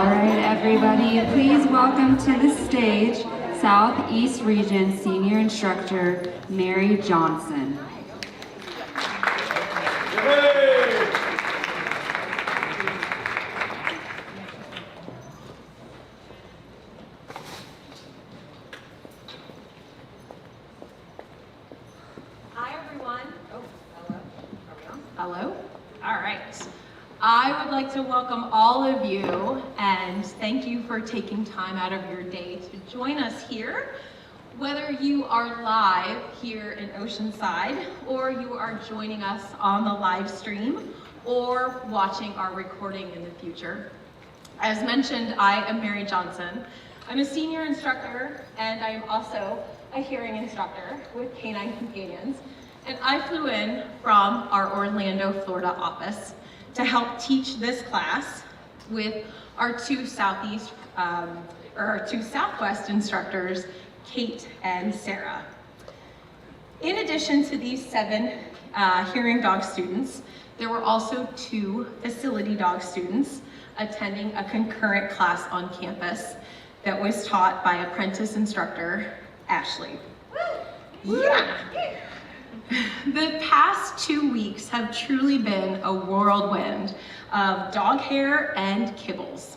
right, everybody, please welcome to the stage Southeast Region Senior Instructor Mary Johnson. Hi, everyone. Oh, hello. Are we on? Hello? All right. I would like to welcome all of you and thank you for taking time out of your day to join us here. Whether you are live here in Oceanside or you are joining us on the live stream or watching our recording in the future. As mentioned, I am Mary Johnson. I'm a senior instructor and I am also a hearing instructor with Canine Companions. And I flew in from our Orlando, Florida office to help teach this class with our two Southwest instructors, Kate and Sarah. In addition to these 7 hearing dog students, there were also 2 facility dog students attending a concurrent class on campus that was taught by apprentice instructor, Ashley. Yeah. The past 2 weeks have truly been a whirlwind of dog hair and kibbles.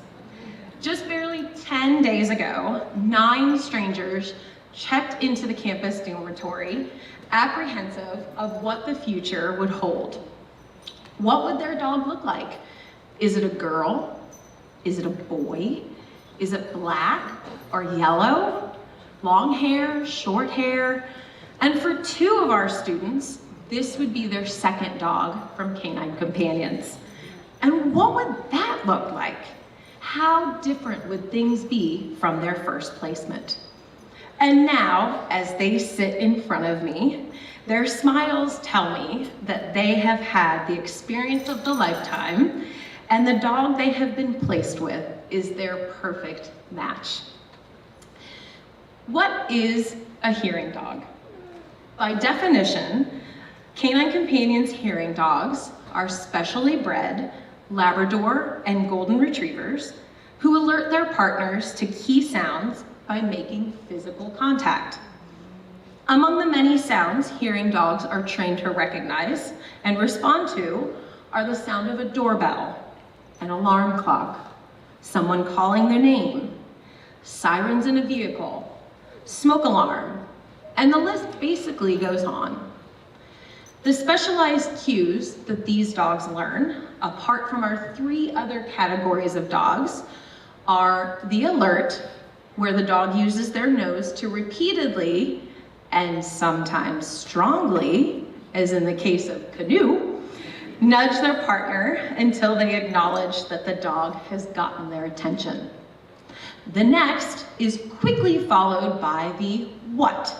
Just barely 10 days ago, 9 strangers checked into the campus dormitory, apprehensive of what the future would hold. What would their dog look like? Is it a girl? Is it a boy? Is it black or yellow? Long hair, short hair? And for 2 of our students, this would be their second dog from Canine Companions. And what would that look like? How different would things be from their first placement? And now, as they sit in front of me, their smiles tell me that they have had the experience of the lifetime, and the dog they have been placed with is their perfect match. What is a hearing dog? By definition, Canine Companions hearing dogs are specially bred Labrador and Golden Retrievers who alert their partners to key sounds by making physical contact. Among the many sounds hearing dogs are trained to recognize and respond to are the sound of a doorbell, an alarm clock, someone calling their name, sirens in a vehicle, smoke alarm, and the list basically goes on. The specialized cues that these dogs learn, apart from our 3 other categories of dogs, are the alert, where the dog uses their nose to repeatedly, and sometimes strongly, as in the case of Canoe, nudge their partner until they acknowledge that the dog has gotten their attention. The next is quickly followed by the what,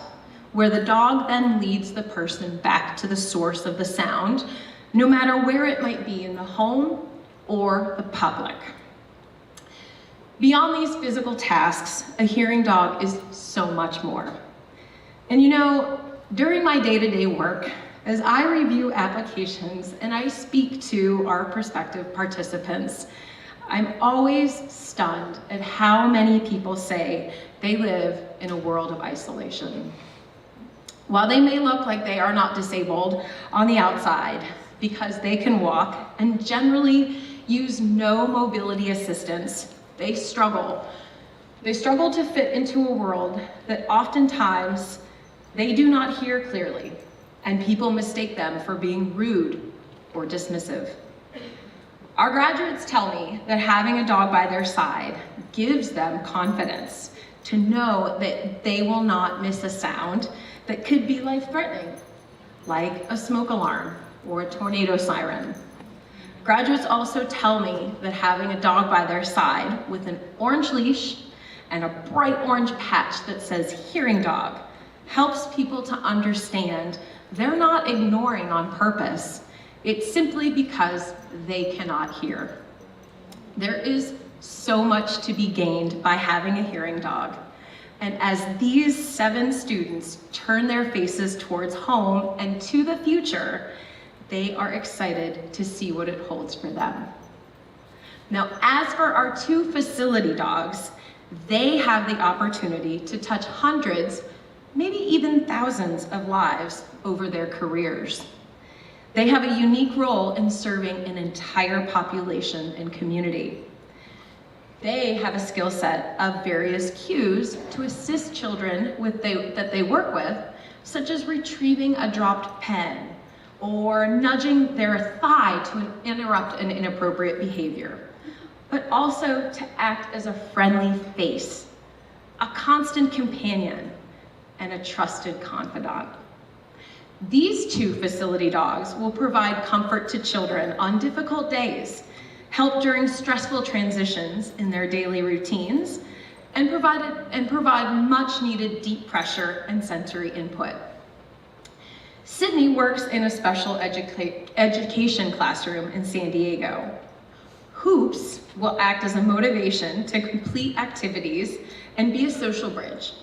where the dog then leads the person back to the source of the sound, no matter where it might be in the home or the public. Beyond these physical tasks, a hearing dog is so much more. And you know, during my day-to-day work, as I review applications and I speak to our prospective participants, I'm always stunned at how many people say they live in a world of isolation. While they may look like they are not disabled on the outside because they can walk and generally use no mobility assistance, they struggle. They struggle to fit into a world that oftentimes they do not hear clearly, and people mistake them for being rude or dismissive. Our graduates tell me that having a dog by their side gives them confidence to know that they will not miss a sound that could be life-threatening, like a smoke alarm or a tornado siren. Graduates also tell me that having a dog by their side with an orange leash and a bright orange patch that says hearing dog helps people to understand they're not ignoring on purpose. It's simply because they cannot hear. There is so much to be gained by having a hearing dog. And as these 7 students turn their faces towards home and to the future, they are excited to see what it holds for them. Now, as for our 2 facility dogs, they have the opportunity to touch hundreds, maybe even thousands of lives over their careers. They have a unique role in serving an entire population and community. They have a skill set of various cues to assist children that they work with, such as retrieving a dropped pen or nudging their thigh to interrupt an inappropriate behavior, but also to act as a friendly face, a constant companion, and a trusted confidant. These 2 facility dogs will provide comfort to children on difficult days, help during stressful transitions in their daily routines, and provide much needed deep pressure and sensory input. Sydney works in a special education classroom in San Diego. Hoops will act as a motivation to complete activities and be a social bridge.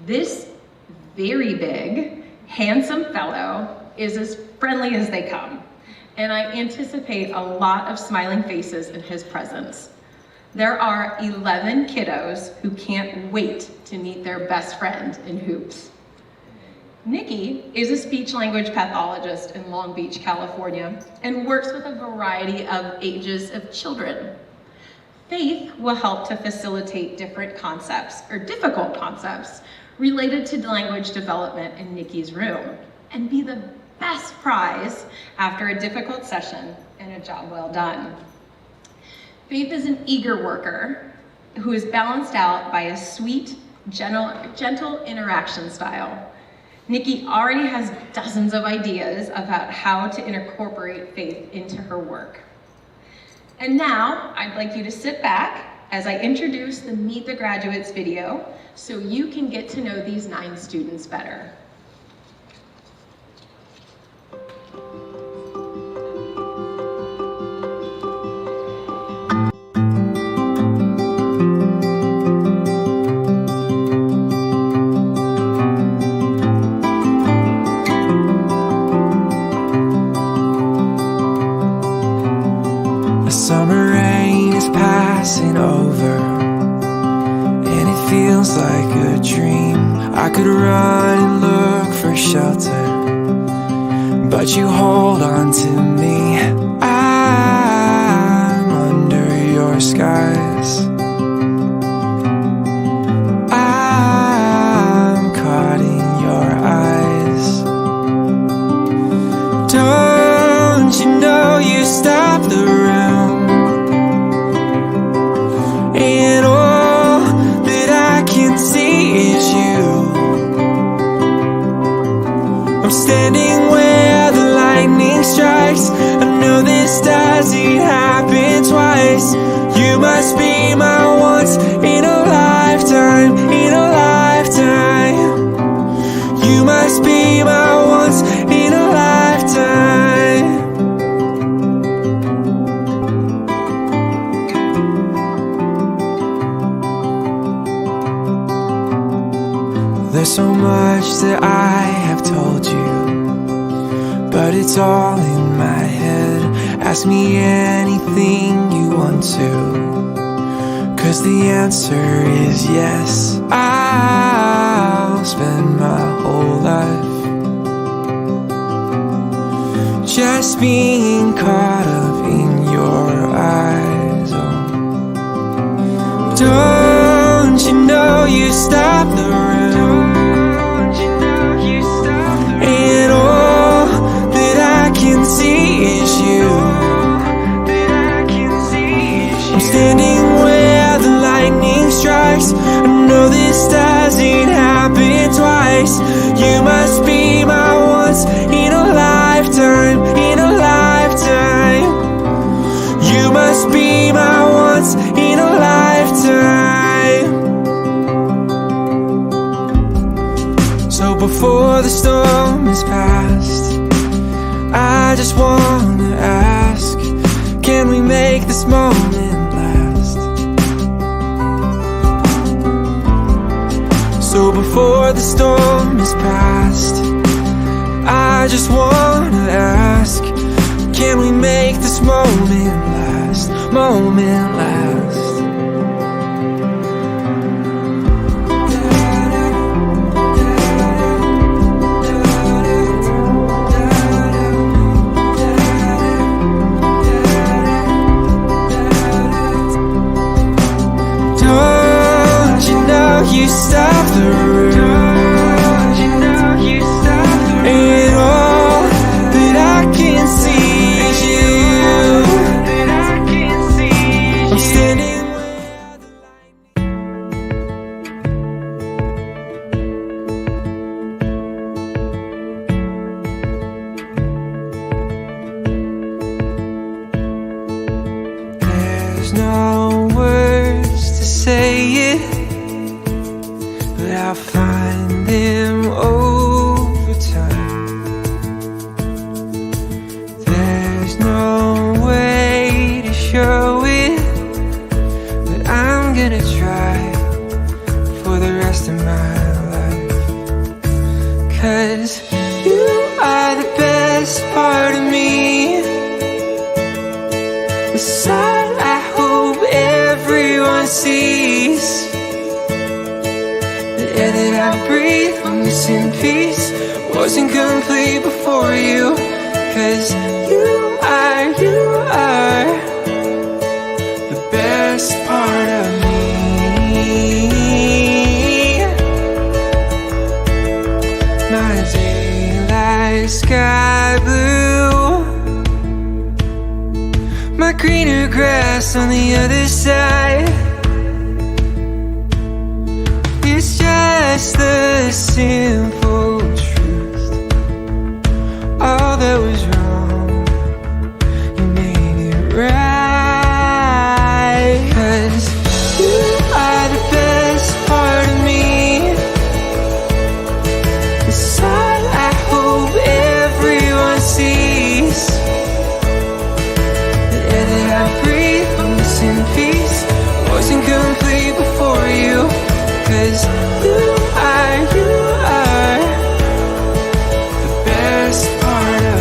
This very big, handsome fellow is as friendly as they come, and I anticipate a lot of smiling faces in his presence. There are 11 kiddos who can't wait to meet their best friend in Hoops. Nikki is a speech-language pathologist in Long Beach, California, and works with a variety of ages of children. Faith will help to facilitate different concepts, or difficult concepts, related to language development in Nikki's room, and be the best prize after a difficult session and a job well done. Faith is an eager worker who is balanced out by a sweet, gentle interaction style. Nikki already has dozens of ideas about how to incorporate Faith into her work. And now, I'd like you to sit back as I introduce the Meet the Graduates video so you can get to know these 9 students better. Summer rain is passing over, and it feels like a dream. I could run and look for shelter, but you hold on to me. I'm under your skies. I'm caught in your eyes. Don't you know you stop the room? And all that I can see is you. I'm standing where the lightning strikes. I know this doesn't happen twice. You must be my once in a lifetime, in a lifetime. You must be my once in a lifetime. There's so much that I have told you, but it's all in my head. Ask me anything you want to, 'cause the answer is yes. I'll spend my whole life just being caught up in your eyes. Oh, don't you know you stop the room? And all that I can see is you. I'm standing where the lightning strikes. I know this doesn't happen twice. You must be my once in a lifetime, in a lifetime. You must be my once in a lifetime. So before the storm is past, I just wanna ask, can we make this moment last? So before the storm is past, I just wanna ask, can we make this moment last? moment last. Don't you know you stopped the room? Don't you know you stopped the room? And all that I can see is you. That I can see is I'm standing where the lightning. There's no words to say it, but I'll find them over time. There's no way to show it, but I'm gonna try for the rest of my life. 'Cause you are the best part of me, the side I hope everyone sees. The air that I breathe, I'm missing peace, wasn't complete before you. 'Cause you are the best part of me. My daylight sky blue, my greener grass on the other side. It's just the simple truth. All that was wrong, you made it right. 'Cause you are the best part of me, the side I hope everyone sees. The air that I breathe, I'm missing peace, wasn't complete before you. 'Cause you are the best part of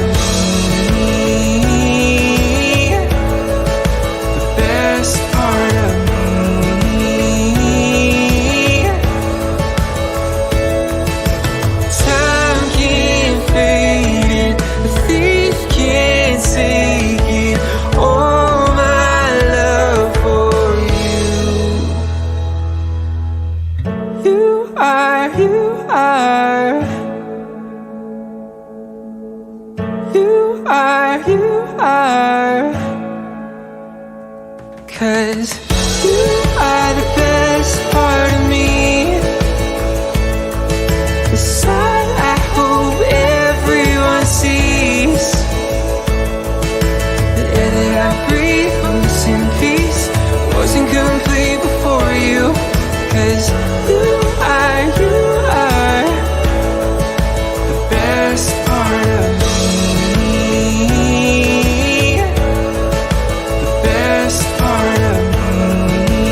me, the best part of me. Time can't fade it, the thief can't take it, all my love for you. You are, you are, you are, you are. 'Cause you are the best part of me, the side I hope everyone sees. The air that I breathe, I'm missing peace, wasn't complete before you. 'Cause you are the best part of me, the best part of me.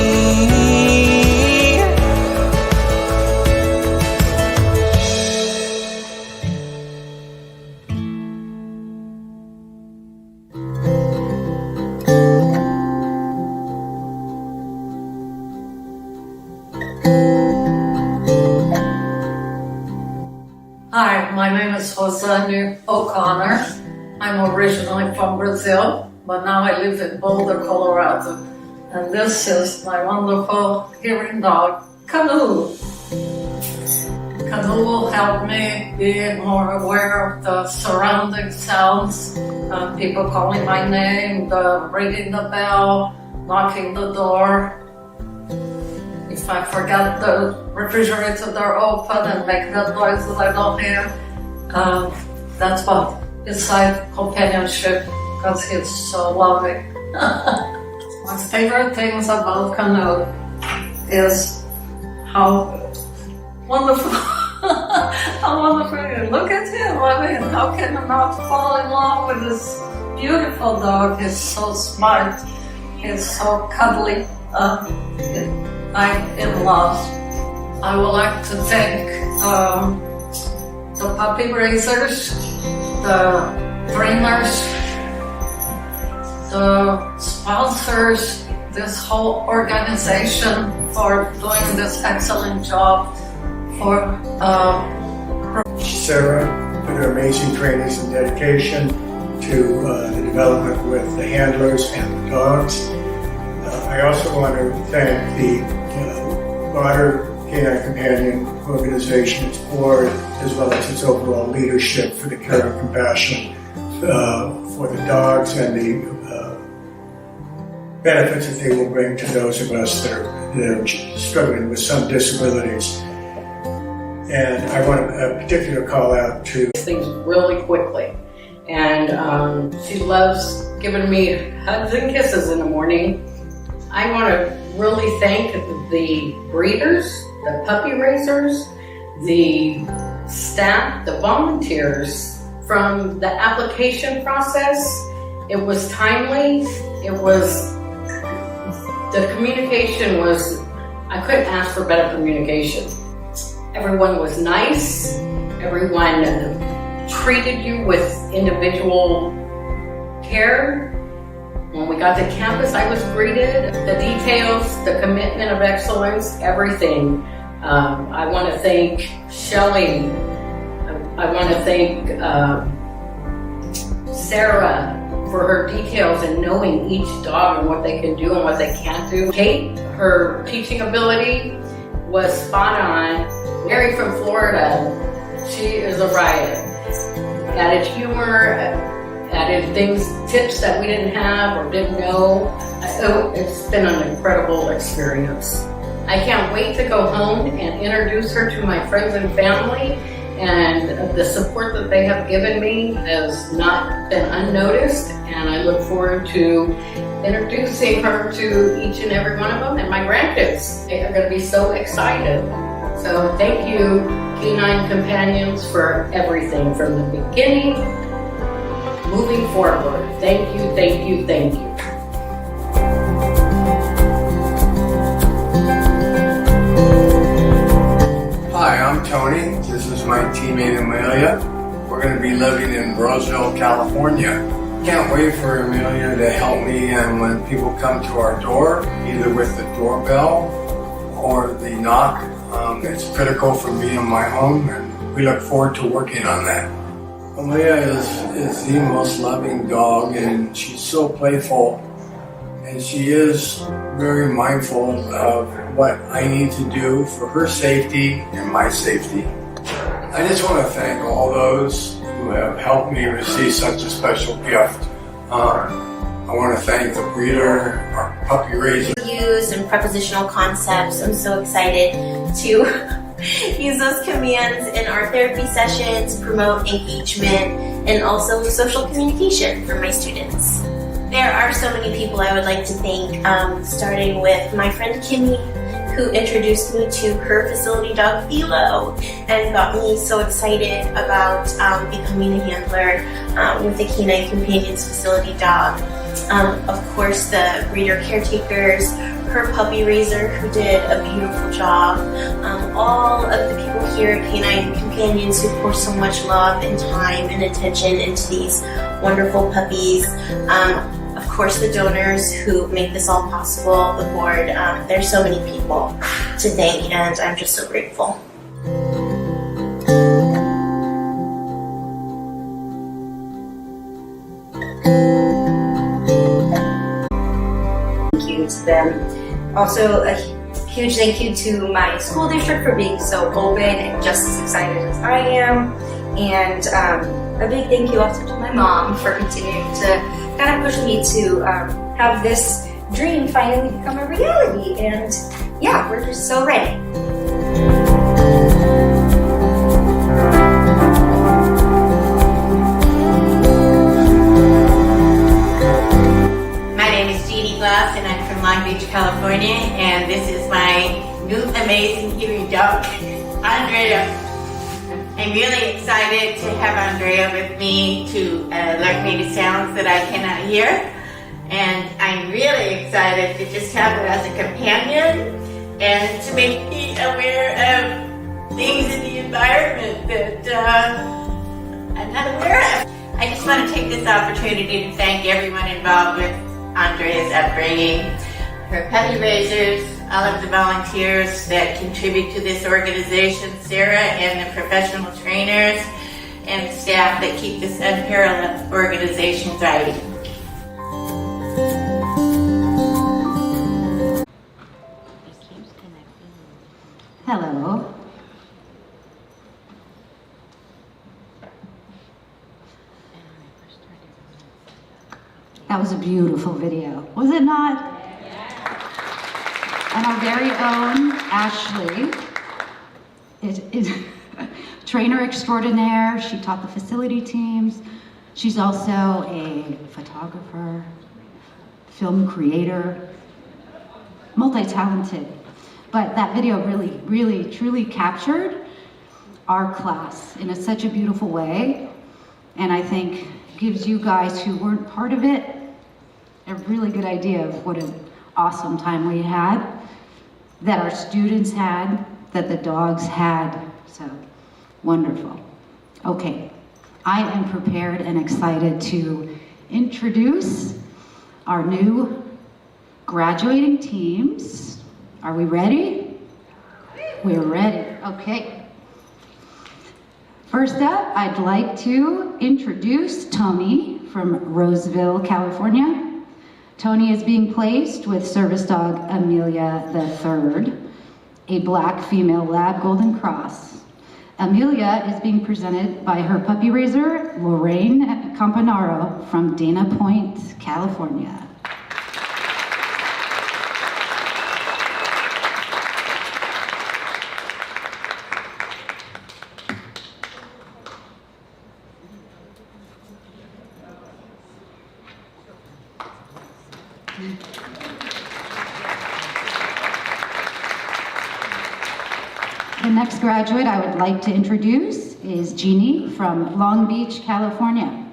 Hi, my name is Rosane O'Connor. I'm originally from Brazil, but now I live in Boulder, Colorado. And this is my wonderful hearing dog, Canoe. Canoe will help me be more aware of the surrounding sounds, people calling my name, ringing the bell, knocking the door. If I forget the refrigerator door open and make that noise that I don't hear, that's what beside companionship, because he's so loving. My favorite things about Canoe is how wonderful, how wonderful he is. Look at him. I mean, how can you not fall in love with this beautiful dog? He's so smart. He's so cuddly. I'm in love. I would like to thank the puppy raisers, the trainers, the sponsors, this whole organization for doing this excellent job, for Sarah for their amazing trainings and dedication to the development with the handlers and the dogs. I also want to thank the broader Canine Companion organization, its board, as well as its overall leadership for the care and compassion for the dogs and the benefits that they will bring to those of us that are struggling with some disabilities. And I want a particular call out to things really quickly. And she loves giving me hugs and kisses in the morning. I want to really thank the breeders, the puppy raisers, the staff, the volunteers. From the application process, it was timely. The communication was, I couldn't ask for better communication. Everyone was nice. Everyone treated you with individual care. When we got to campus, I was greeted. The details, the commitment of excellence, everything. I want to thank Shelley. I want to thank Sarah for her details and knowing each dog and what they can do and what they can't do. Kate, her teaching ability was spot on. Mary from Florida, she is a riot. Added humor, added things, tips that we didn't have or didn't know. It's been an incredible experience. I can't wait to go home and introduce her to my friends and family, and the support that they have given me has not been unnoticed, and I look forward to introducing her to each and every one of them, and my grandkids. They are going to be so excited. So thank you, Canine Companions, for everything from the beginning, moving forward. Thank you, thank you, thank you. Hi, I'm Tony. This is my teammate Amelia. We're going to be living in Roseville, California. Can't wait for Amelia to help me, and when people come to our door, either with the doorbell or the knock, it's critical for me in my home, and we look forward to working on that. Amelia is the most loving dog, and she's so playful, and she is very mindful of what I need to do for her safety and my safety. I just want to thank all those who have helped me receive such a special gift. I want to thank the breeder, our puppy raiser. Use and prepositional concepts. I'm so excited to use those commands in our therapy sessions, promote engagement, and also social communication for my students. There are so many people I would like to thank, starting with my friend Kimmy, who introduced me to her facility dog Philo and got me so excited about becoming a handler with the Canine Companions facility dog. Of course, the breeder caretakers, her puppy raiser who did a beautiful job, all of the people here at Canine Companions who pour so much love and time and attention into these wonderful puppies. Of course, the donors who make this all possible, the board. There's so many people to thank, and I'm just so grateful. Thank you to them. Also, a huge thank you to my school district for being so open and just as excited as I am. And a big thank you also to my mom for continuing to kind of push me to have this dream finally become a reality. And yeah, we're just so ready. My name is Jeannie Glass, and I'm from Long Beach, California, and this is my new amazing hearing dog, Andrea. I'm really excited to have Andrea with me to learn maybe sounds that I cannot hear, and I'm really excited to just have her as a companion and to make me aware of things in the environment that I'm not aware of. I just want to take this opportunity to thank everyone involved with Andrea's upbringing, her puppy raisers, all of the volunteers that contribute to this organization, Sarah and the professional trainers and staff that keep this unparalleled organization thriving. Hello. That was a beautiful video, was it not? And our very own Ashley is trainer extraordinaire. She taught the facility teams. She's also a photographer, film creator, multi-talented. But that video really, truly captured our class in such a beautiful way. And I think gives you guys who weren't part of it a really good idea of what an awesome time we had, that our students had, that the dogs had. So wonderful. Okay, I am prepared and excited to introduce our new graduating teams. Are we ready? We're ready. Okay. First up, I'd like to introduce Tony from Roseville, California. Tony is being placed with service dog Amelia III, a black female lab golden cross. Amelia is being presented by her puppy raiser, Lorraine Campanaro from Dana Point, California. The next graduate I would like to introduce is Jeannie from Long Beach, California.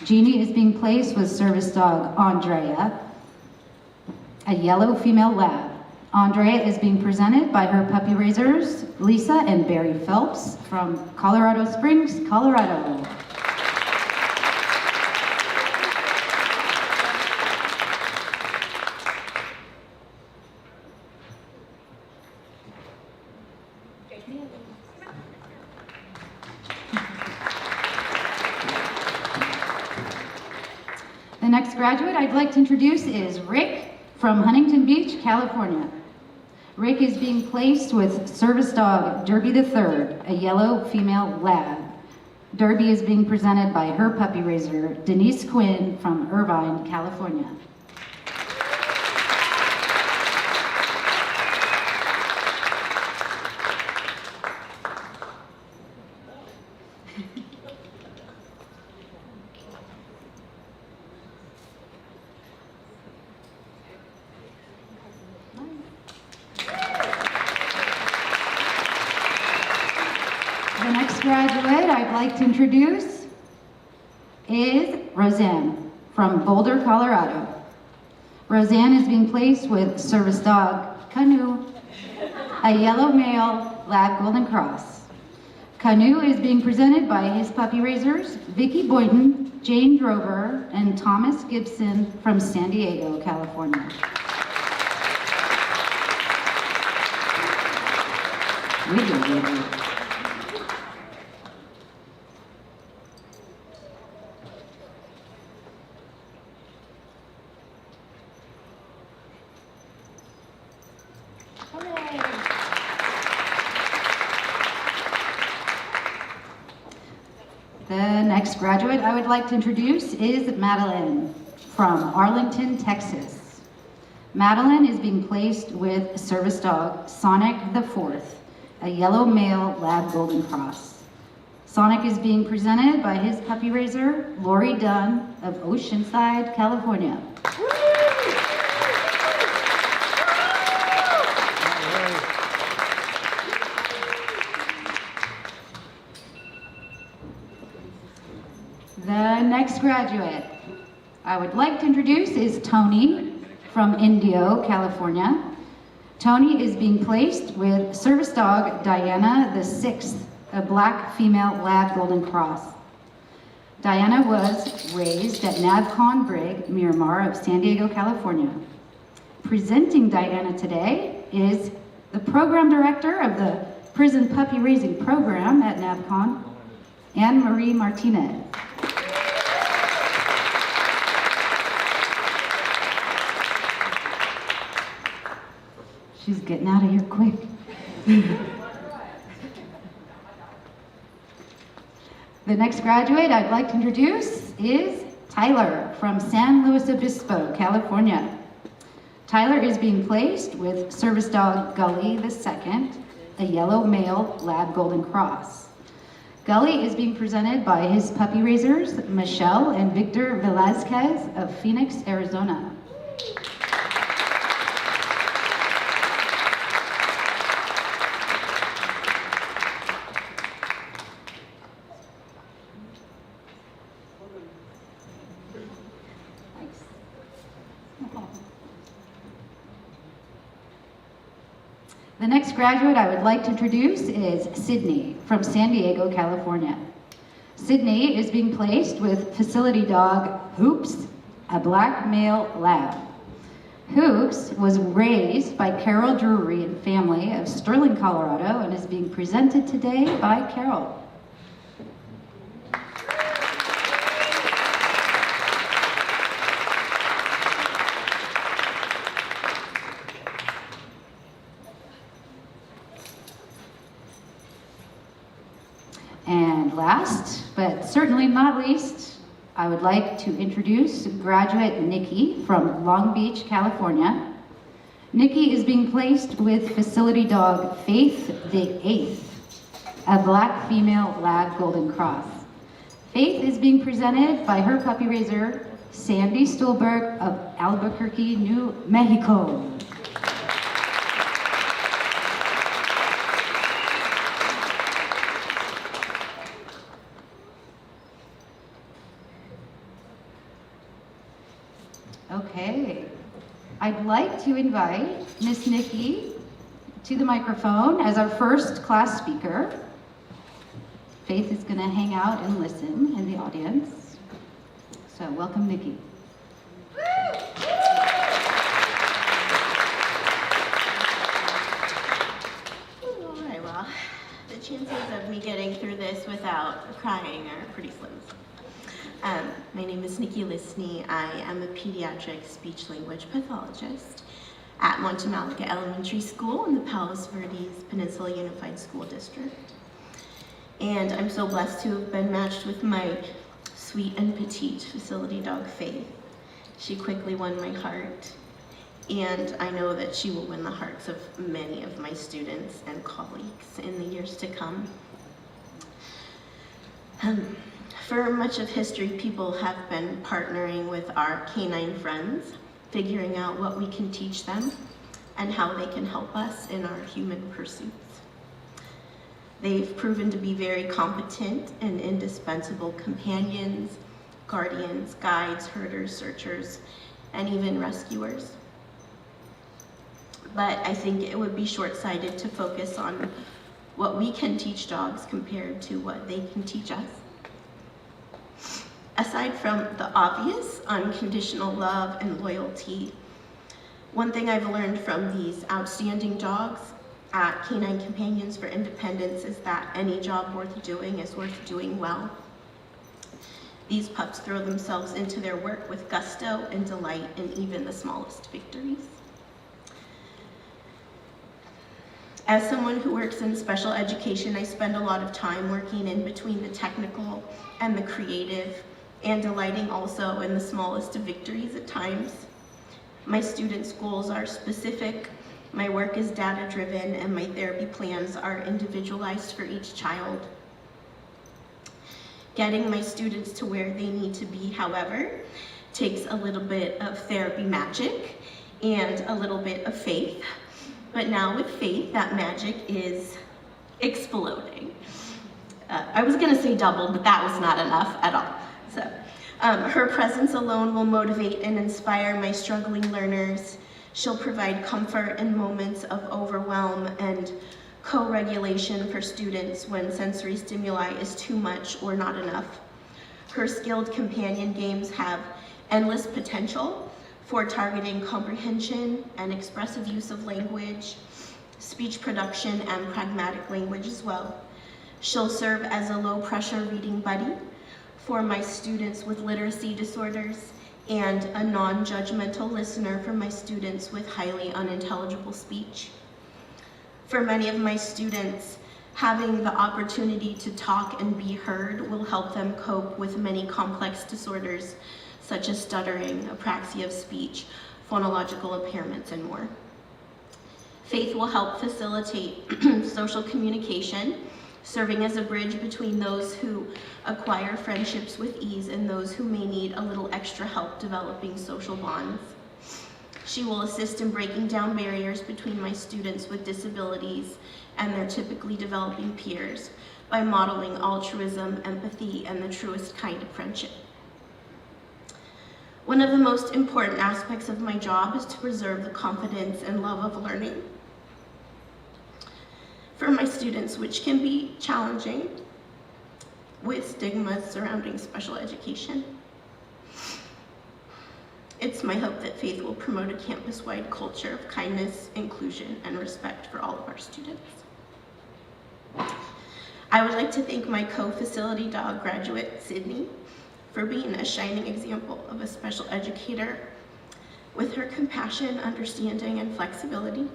Jeannie is being placed with service dog Andrea, a yellow female lab. Andrea is being presented by her puppy raisers, Lisa and Barry Phelps from Colorado Springs, Colorado. The next graduate I'd like to introduce is Rick from Huntington Beach, California. Rick is being placed with service dog Derby III, a yellow female lab. Derby is being presented by her puppy raiser, Denise Quinn from Irvine, California. The next graduate I'd like to introduce is Roseanne from Boulder, Colorado. Roseanne is being placed with service dog Canoe, a yellow male lab golden cross. Canoe is being presented by his puppy raisers, Vicki Boynton, Jane Drover, and Thomas Gibson from San Diego, California. We did it. The next graduate I would like to introduce is Meline from Arlington, Texas. Meline is being placed with service dog Sonic IV, a yellow male lab golden cross. Sonic is being presented by his puppy raiser, Lori Dunn of Oceanside, California. The next graduate I would like to introduce is Tony from Indio, California. Tony is being placed with service dog Diana VI, a black female lab golden cross. Diana was raised at Navcon Brig, Miramar of San Diego, California. Presenting Diana today is the program director of the Prison Puppy Raising Program at Navcon, Anne-Marie Martinez. She's getting out of here quick. The next graduate I'd like to introduce is Tyler from San Luis Obispo, California. Tyler is being placed with service dog Gully II, a yellow male lab golden cross. Gully is being presented by his puppy raisers, Michelle and Victor Velazquez of Phoenix, Arizona. The next graduate I would like to introduce is Sydney from San Diego, California. Sydney is being placed with facility dog Hoops, a black male lab. Hoops was raised by Carol Drury and family of Sterling, Colorado, and is being presented today by Carol. And last, but certainly not least, I would like to introduce graduate Nikki from Long Beach, California. Nikki is being placed with facility dog Faith the Eighth, a black female lab golden cross. Faith is being presented by her puppy raiser, Sandy Stolberg of Albuquerque, New Mexico. Okay, I'd like to invite Miss Nikki to the microphone as our first class speaker. Faith is going to hang out and listen in the audience. So welcome, Nikki. All right, well, the chances of me getting through this without crying are pretty slim. My name is Nikki Lisney. I am a pediatric speech-language pathologist at Monte Malaca Elementary School in the Palos Verdes Peninsula Unified School District. And I'm so blessed to have been matched with my sweet and petite facility dog, Faith. She quickly won my heart, and I know that she will win the hearts of many of my students and colleagues in the years to come. For much of history, people have been partnering with our canine friends, figuring out what we can teach them and how they can help us in our human pursuits. They've proven to be very competent and indispensable companions, guardians, guides, herders, searchers, and even rescuers. But I think it would be short-sighted to focus on what we can teach dogs compared to what they can teach us. Aside from the obvious unconditional love and loyalty, one thing I've learned from these outstanding dogs at Canine Companions for Independence is that any job worth doing is worth doing well. These pups throw themselves into their work with gusto and delight in even the smallest victories. As someone who works in special education, I spend a lot of time working in between the technical and the creative, and delighting also in the smallest of victories at times. My students' goals are specific, my work is data-driven, and my therapy plans are individualized for each child. Getting my students to where they need to be, however, takes a little bit of therapy magic and a little bit of faith. But now with Faith, that magic is exploding. I was gonna say doubled, but that was not enough at all. So, her presence alone will motivate and inspire my struggling learners. She'll provide comfort in moments of overwhelm and co-regulation for students when sensory stimuli is too much or not enough. Her skilled companion games have endless potential for targeting comprehension and expressive use of language, speech production, and pragmatic language as well. She'll serve as a low-pressure reading buddy for my students with literacy disorders and a non-judgmental listener for my students with highly unintelligible speech. For many of my students, having the opportunity to talk and be heard will help them cope with many complex disorders such as stuttering, apraxia of speech, phonological impairments, and more. Faith will help facilitate social communication, serving as a bridge between those who acquire friendships with ease and those who may need a little extra help developing social bonds. She will assist in breaking down barriers between my students with disabilities and their typically developing peers by modeling altruism, empathy, and the truest kind of friendship. One of the most important aspects of my job is to preserve the confidence and love of learning for my students, which can be challenging with stigmas surrounding special education. It's my hope that Faith will promote a campus-wide culture of kindness, inclusion, and respect for all of our students. I would like to thank my co-facility dog graduate, Sydney, for being a shining example of a special educator with her compassion, understanding, and flexibility.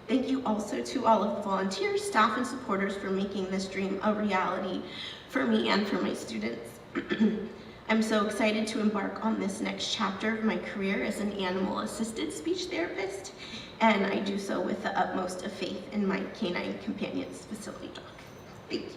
Thank you also to all of the volunteers, staff, and supporters for making this dream a reality for me and for my students. I'm so excited to embark on this next chapter of my career as an animal-assisted speech therapist, and I do so with the utmost of faith in my Canine Companions facility dog. Thank you.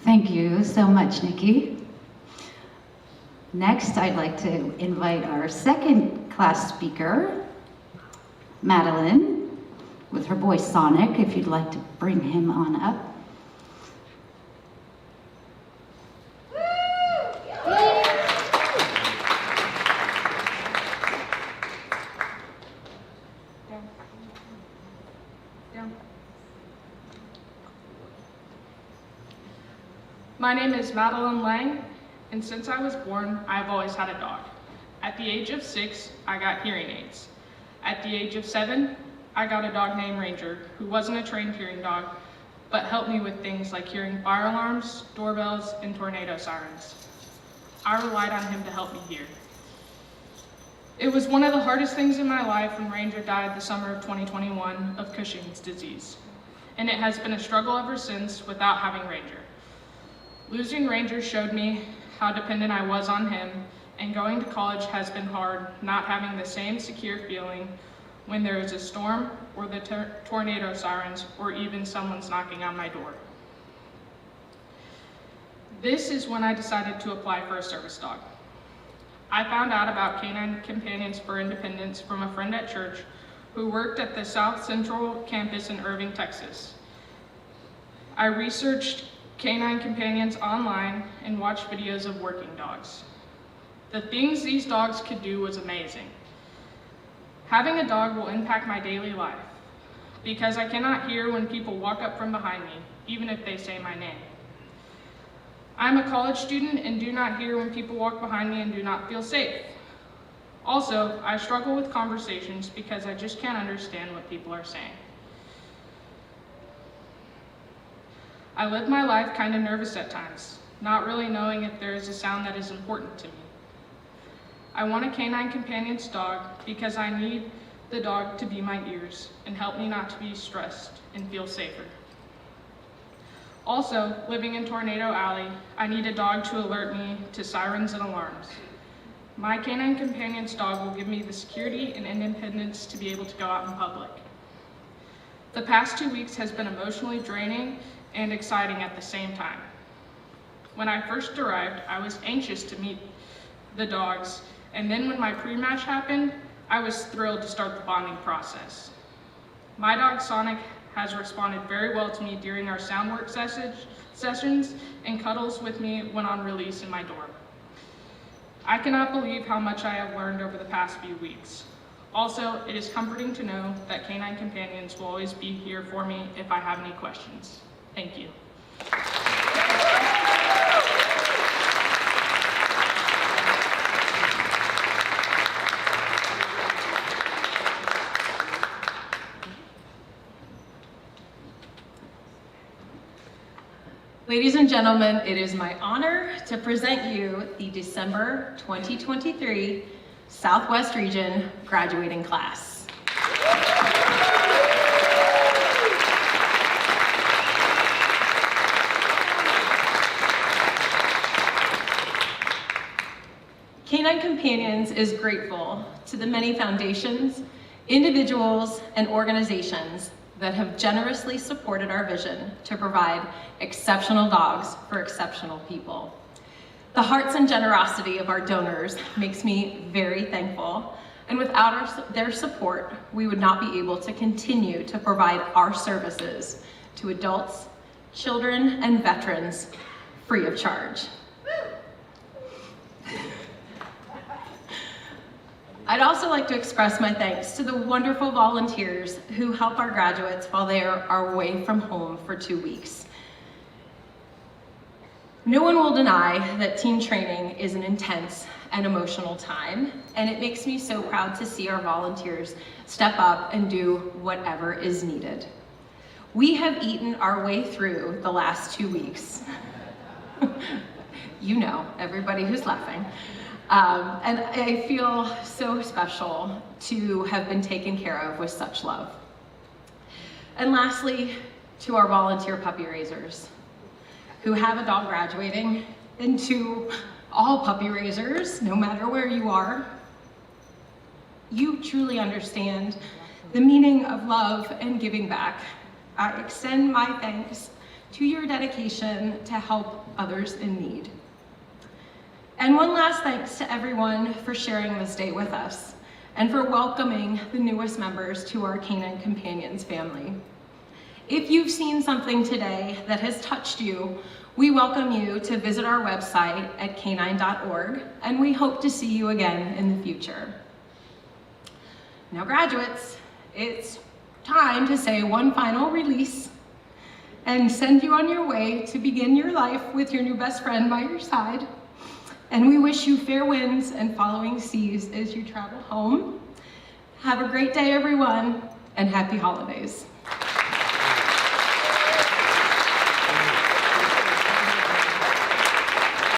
Thank you so much, Nikki. Next, I'd like to invite our second class speaker, Meline, with her boy Sonic, if you'd like to bring him on up. My name is Meline Lang, and since I was born, I've always had a dog. At the age of 6, I got hearing aids. At the age of 7, I got a dog named Ranger, who wasn't a trained hearing dog, but helped me with things like hearing fire alarms, doorbells, and tornado sirens. I relied on him to help me hear. It was one of the hardest things in my life when Ranger died the summer of 2021 of Cushing's disease, and it has been a struggle ever since without having Ranger. Losing Ranger showed me how dependent I was on him, and going to college has been hard, not having the same secure feeling when there is a storm or the tornado sirens or even someone's knocking on my door. This is when I decided to apply for a service dog. I found out about Canine Companions for Independence from a friend at church who worked at the South Central campus in Irving, Texas. I researched Canine Companions online and watched videos of working dogs. The things these dogs could do was amazing. Having a dog will impact my daily life because I cannot hear when people walk up from behind me, even if they say my name. I'm a college student and do not hear when people walk behind me and do not feel safe. Also, I struggle with conversations because I just can't understand what people are saying. I live my life kind of nervous at times, not really knowing if there is a sound that is important to me. I want a Canine Companions dog because I need the dog to be my ears and help me not to be stressed and feel safer. Also, living in Tornado Alley, I need a dog to alert me to sirens and alarms. My Canine Companions dog will give me the security and independence to be able to go out in public. The past 2 weeks has been emotionally draining and exciting at the same time. When I first arrived, I was anxious to meet the dogs, and then when my pre-match happened, I was thrilled to start the bonding process. My dog Sonic has responded very well to me during our sound work sessions and cuddles with me when on release in my dorm. I cannot believe how much I have learned over the past few weeks. Also, it is comforting to know that Canine Companions will always be here for me if I have any questions. Thank you. Ladies and gentlemen, it is my honor to present you the December 2023 Southwest Region graduating class. Canine Companions is grateful to the many foundations, individuals, and organizations that have generously supported our vision to provide exceptional dogs for exceptional people. The hearts and generosity of our donors makes me very thankful, and without their support, we would not be able to continue to provide our services to adults, children, and veterans free of charge. I'd also like to express my thanks to the wonderful volunteers who help our graduates while they are away from home for 2 weeks. No one will deny that team training is an intense and emotional time, and it makes me so proud to see our volunteers step up and do whatever is needed. We have eaten our way through the last 2 weeks. You know, everybody who's laughing. And I feel so special to have been taken care of with such love. And lastly, to our volunteer puppy raisers who have a dog graduating, and to all puppy raisers, no matter where you are, you truly understand the meaning of love and giving back. I extend my thanks to your dedication to help others in need. And one last thanks to everyone for sharing this day with us and for welcoming the newest members to our Canine Companions family. If you've seen something today that has touched you, we welcome you to visit our website at canine.org, and we hope to see you again in the future. Now, graduates, it's time to say one final release and send you on your way to begin your life with your new best friend by your side. And we wish you fair winds and following seas as you travel home. Have a great day, everyone, and happy holidays.